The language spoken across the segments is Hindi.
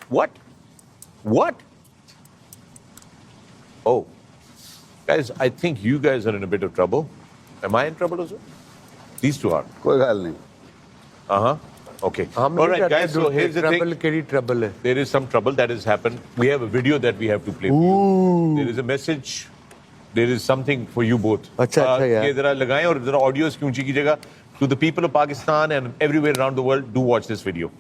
What? Oh. Guys, I think you guys are in a bit of trouble. Am I in trouble also? These two are. कोई गाल नहीं. Okay. हम All right, guys. So here's the trouble thing. केड़ी trouble है. There is some trouble that has happened. We have a video that we have to play. There is a message. There is something for you both. अच्छा यार. ये जरा लगाएं और जरा ऑडियोस की ऊंची कीजिएगा. To the people of Pakistan and everywhere around the world, do watch this video.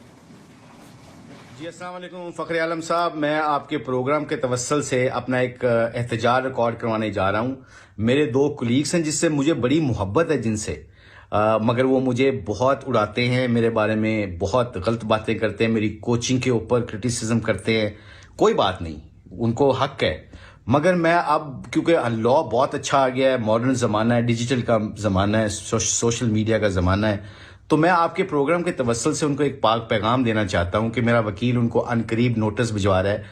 जी अस्सलाम वालेकुम फ़खर आलम साहब, मैं आपके प्रोग्राम के तवस्सल से अपना एक एहतजाज रिकॉर्ड करवाने जा रहा हूँ. मेरे दो कुलीग्स हैं जिससे मुझे बड़ी मोहब्बत है जिनसे, मगर वो मुझे बहुत उड़ाते हैं, मेरे बारे में बहुत गलत बातें करते हैं, मेरी कोचिंग के ऊपर क्रिटिसिज्म करते हैं. कोई बात नहीं, उनको हक है, मगर मैं अब क्योंकि लॉ बहुत अच्छा आ गया है, मॉडर्न ज़माना है, डिजिटल का ज़माना है, सोशल मीडिया का ज़माना है, तो मैं आपके प्रोग्राम के तवस्सल से उनको एक पाक पैगाम देना चाहता हूं कि मेरा वकील उनको अनकरीब नोटिस भिजवा रहा है.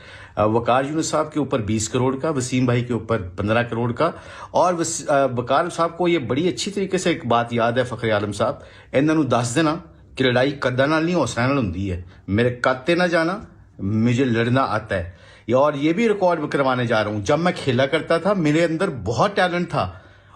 वकार यूनुस साहब के ऊपर 20 करोड़ का, वसीम भाई के ऊपर 15 करोड़ का. और वकार साहब को ये बड़ी अच्छी तरीके से एक बात याद है फ़खर आलम साहब, इन्होंने दस देना कि लड़ाई कद्दा नाल नहीं हौसला नाल हुंदी है, मेरे काते ना जाना, मुझे लड़ना आता है. और ये भी रिकॉर्ड करवाने जा रहा हूं, जब मैं खेला करता था मेरे अंदर बहुत टैलेंट था,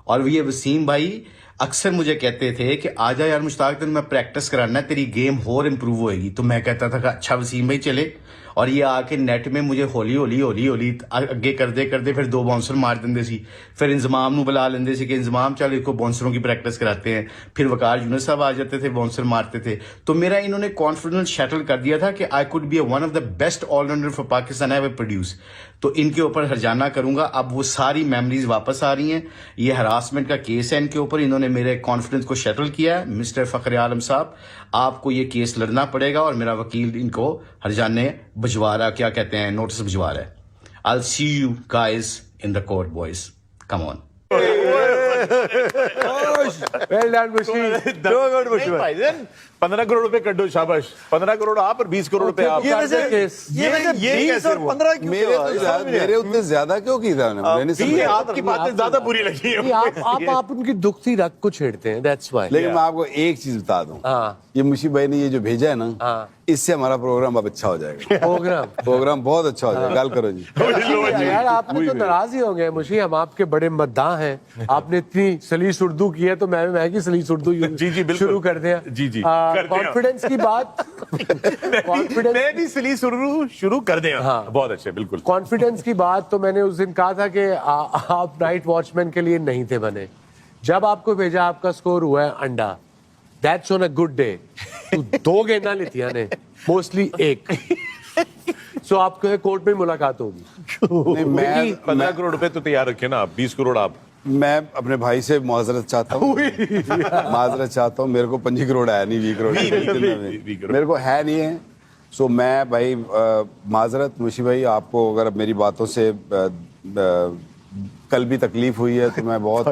और ये वसीम भाई अक्सर मुझे कहते थे कि आजा यार मुश्ताक, तेन मैं प्रैक्टिस कराना है, तेरी गेम और इम्प्रूव होएगी. तो मैं कहता था कि अच्छा वसीम भाई चले, और ये आके नेट में मुझे हौली हौली हौली हौली अगे करते करते फिर 2 बाउंसर मार देंगे सी. फिर इंजमाम नू बुला लेंगे सी कि इंजमाम चल इसको बाउंसरों की प्रैक्टिस कराते हैं. फिर वकार यूनुस साहब आ जाते थे, बाउंसर मारते थे. तो मेरा इन्होंने कॉन्फिडेंस शटल कर दिया था कि I could be one of the best allrounder for Pakistan ever produce. तो इनके ऊपर हरजाना करूंगा. अब वो सारी मेमोरीज वापस आ रही हैं. ये हरासमेंट का केस है इनके ऊपर, इन्होंने मेरे कॉन्फिडेंस को शटल किया है. मिस्टर फ़खर आलम साहब, आपको ये केस लड़ना पड़ेगा, और मेरा वकील इनको हरजाने भिजवा रहा, क्या कहते हैं, नोटिस भिजवा रहा है. I'll see you guys in the court, boys. Come on. Well done, Mushi. 15 crore रुपए कड्डो, शाबाश. 15 करोड़ आप और 20 करोड़ रुपए आप. ये कैसे हुआ? मेरे उतने ज्यादा क्यों की था मैंने? आपकी बातें ज्यादा बुरी लगी है. आप उनकी दुखती रग को छेड़ते हैं, that's why. लेकिन मैं आपको एक चीज बता दूं, ये मुशी भाई ने ये जो भेजा है ना, इससे हमारा प्रोग्राम अब अच्छा हो जाएगा. प्रोग्राम बहुत अच्छा हो जाएगा. गाल करो जी. यार आपने तो नाराज ही होंगे मुशी, हम आपके बड़े मद्दाह हैं. आपने इतनी सलीस उर्दू की है, तो मैं की सलीस उर्दू शुरू कर दें. जी कॉन्फिडेंस की बात. मैं भी सलीस उर्दू शुरू कर दें. बहुत अच्छे, बिल्कुल. कॉन्फिडेंस की बात तो मैंने उस दिन कहा था कि आप नाइट वॉचमैन के लिए नहीं थे बने. जब आपको भेजा, आपका स्कोर हुआ है अंडा. That's on a good day. तो 2 गेंदा लेती ने, मोस्टली 1. सो आपको कोर्ट में मुलाकात होगी. मैं 15 करोड़ रुपए तो तैयार रखे ना आप. 20 करोड़ आप. मैं अपने भाई से माजरत चाहता हूँ. मेरे को 25 करोड़ है नहीं, 20 करोड़ मेरे को है नहीं है. सो मैं भाई माजरत मुशी भाई, आपको अगर मेरी बातों से कल भी तकलीफ हुई है तो मैं बहुत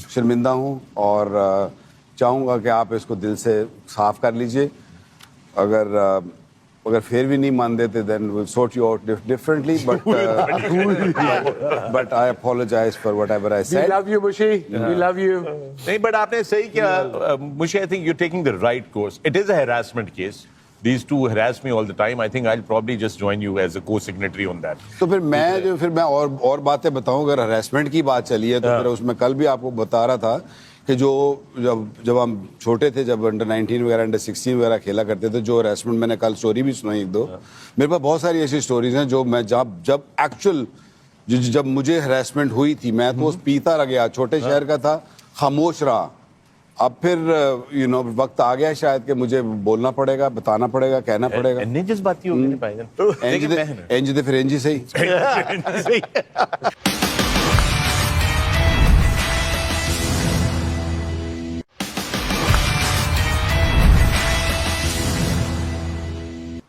शर्मिंदा हूँ, और चाहूँगा कि आप इसको दिल से साफ कर लीजिए. अगर फिर भी नहीं मान देते, then we'll sort you out differently. But I apologize for whatever I said. We love you, Mushi. We love you. नहीं, but आपने सही किया. मुशी, I think you're taking the right course. It is a harassment case. These two harass me all the time. I think I'll probably just join you as a co-signatory on that. तो फिर मैं और बातें बताऊं. अगर हरासमेंट की बात चली है तो फिर उसमें कल भी आपको बता रहा था कि जब हम छोटे थे, जब अंडर 19 वगैरह, अंडर 16 वगैरह खेला करते थे, जो हरासमेंट, मैंने कल स्टोरी भी सुनाई 1-2. मेरे पास बहुत सारी ऐसी स्टोरीज हैं जो मैं जब एक्चुअल जब मुझे हरासमेंट हुई थी, मैं तो पीता रह गया, छोटे शहर का था, खामोश रहा. अब फिर वक्त आ गया शायद कि मुझे बोलना पड़ेगा, बताना पड़ेगा, कहना पड़ेगा. जज्बाती हो गए फिर एनजी सही.